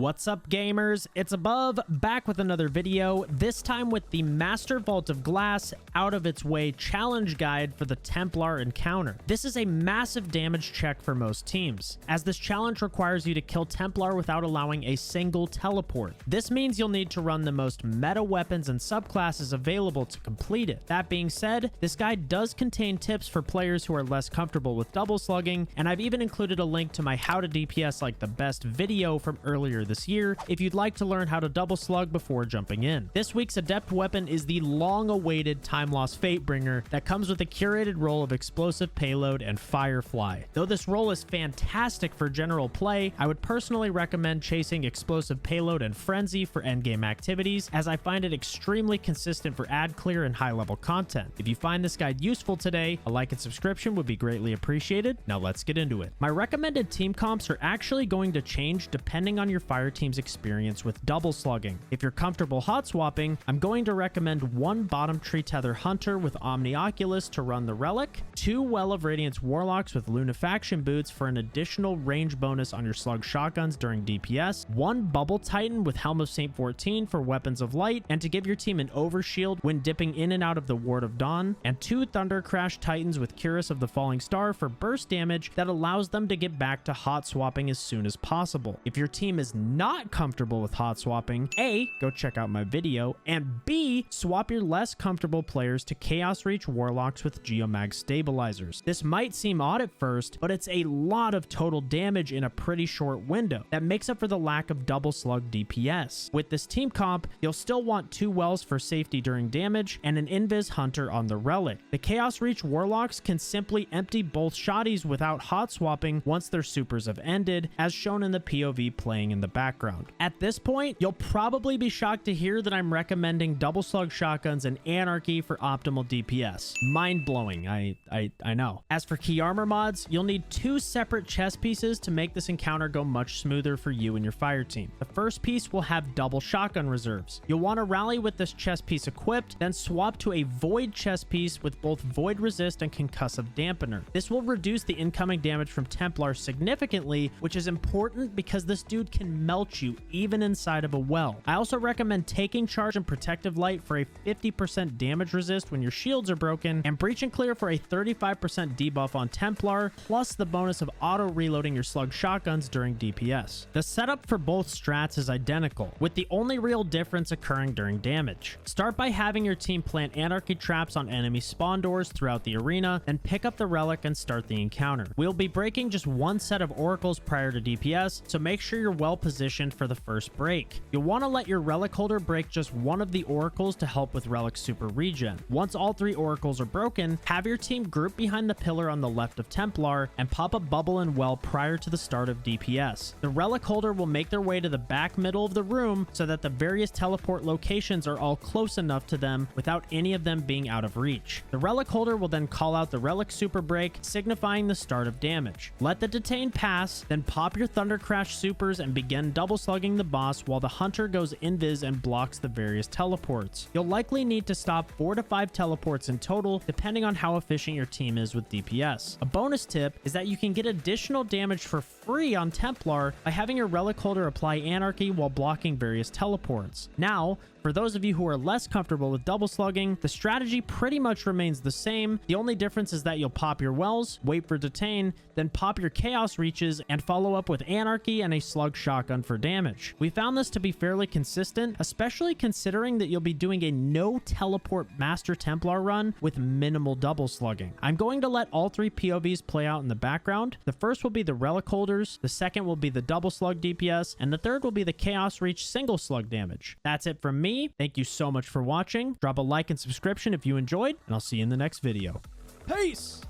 What's up, gamers? It's Above, back with another video, this time with the Master Vault of Glass Out of Its Way challenge guide for the Templar encounter. This is a massive damage check for most teams, as this challenge requires you to kill Templar without allowing a single teleport. This means you'll need to run the most meta weapons and subclasses available to complete it. That being said, this guide does contain tips for players who are less comfortable with double slugging, and I've even included a link to my How to DPS Like the Best video from earlier this year if you'd like to learn how to double slug before jumping in. This week's adept weapon is the long-awaited time lost Fatebringer that comes with a curated role of explosive payload and Firefly. Though this role is fantastic for general play, I would personally recommend chasing explosive payload and frenzy for endgame activities, as I find it extremely consistent for ad clear and high-level content. If you find this guide useful today, a like and subscription would be greatly appreciated. Now let's get into it. My recommended team comps are actually going to change depending on your fire team's experience with double slugging. If you're comfortable hot swapping, I'm going to recommend 1 bottom tree tether hunter with Omni Oculus to run the Relic, 2 Well of Radiance warlocks with Lunafaction boots for an additional range bonus on your slug shotguns during DPS, 1 bubble titan with Helm of Saint 14 for weapons of light and to give your team an overshield when dipping in and out of the Ward of Dawn, and 2 thunder crash titans with Cuirass of the Falling Star for burst damage that allows them to get back to hot swapping as soon as possible. If your team is not comfortable with hot swapping, A, go check out my video, and B, swap your less comfortable players to Chaos Reach warlocks with Geomag stabilizers. This might seem odd at first, but it's a lot of total damage in a pretty short window that makes up for the lack of double slug DPS. With this team comp, you'll still want 2 wells for safety during damage and an invis hunter on the Relic. The Chaos Reach warlocks can simply empty both shotties without hot swapping once their supers have ended, as shown in the POV playing in the background. At this point, you'll probably be shocked to hear that I'm recommending double slug shotguns and Anarchy for optimal DPS. Mind-blowing, I know. As for key armor mods, you'll need 2 separate chest pieces to make this encounter go much smoother for you and your fire team. The first piece will have double shotgun reserves. You'll want to rally with this chest piece equipped, then swap to a void chest piece with both void resist and concussive dampener. This will reduce the incoming damage from Templar significantly, which is important because this dude can melt you even inside of a well. I also recommend taking charge and protective light for a 50% damage resist when your shields are broken, and breach and clear for a 35% debuff on Templar, plus the bonus of auto reloading your slug shotguns during DPS. The setup for both strats is identical, with the only real difference occurring during damage. Start by having your team plant Anarchy traps on enemy spawn doors throughout the arena, then pick up the Relic and start the encounter. We'll be breaking just 1 set of oracles prior to DPS, so make sure you're well positioned for the first break. You'll want to let your Relic Holder break just 1 of the oracles to help with Relic super regen. Once all 3 oracles are broken, have your team group behind the pillar on the left of Templar and pop a bubble and well prior to the start of DPS. The Relic Holder will make their way to the back middle of the room so that the various teleport locations are all close enough to them without any of them being out of reach. The Relic Holder will then call out the Relic super break, signifying the start of damage. Let the detain pass, then pop your Thunder Crash supers and begin double slugging the boss while the hunter goes invis and blocks the various teleports. You'll likely need to stop 4 to 5 teleports in total, depending on how efficient your team is with DPS. A bonus tip is that you can get additional damage for free on Templar by having your Relic Holder apply Anarchy while blocking various teleports. Now, for those of you who are less comfortable with double slugging, the strategy pretty much remains the same. The only difference is that you'll pop your wells, wait for detain, then pop your chaos reaches, and follow up with Anarchy and a slug shotgun for damage. We found this to be fairly consistent, especially considering that you'll be doing a no teleport Master Templar run with minimal double slugging. I'm going to let all 3 POVs play out in the background. The first will be the Relic Holders, the second will be the double slug DPS, and the third will be the Chaos Reach single slug damage. That's it from me. Thank you so much for watching. Drop a like and subscription if you enjoyed, and I'll see you in the next video. Peace!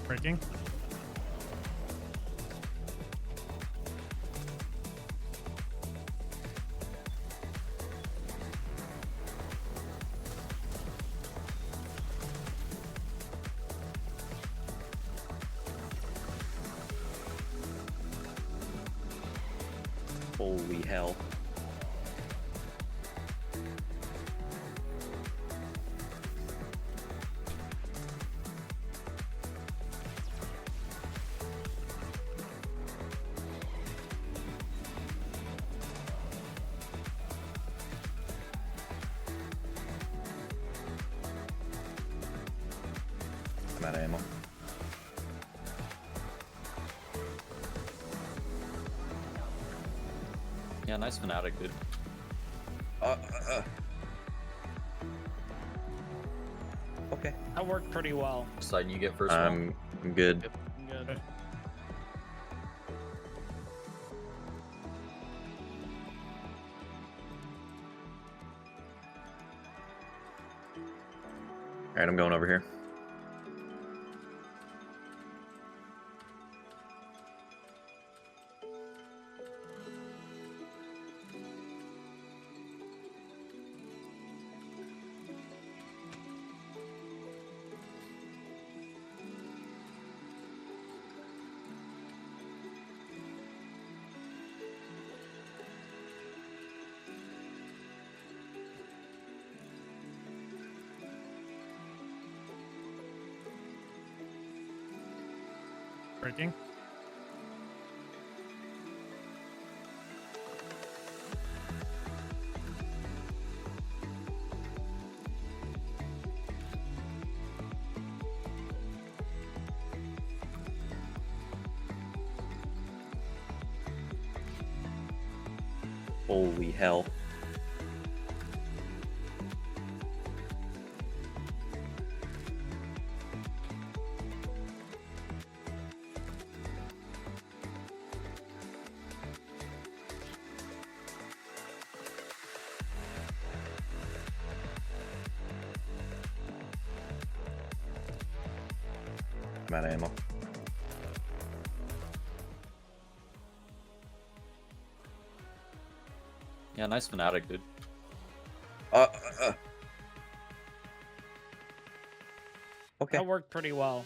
Breaking. Holy hell. ammo. Yeah, nice Fanatic, dude. Okay. That worked pretty well. Side you get first one. I'm good. Good. Alright, I'm going over here. Breaking. Holy hell. I'm out of ammo. Yeah, nice Fanatic, dude. Okay. That worked pretty well.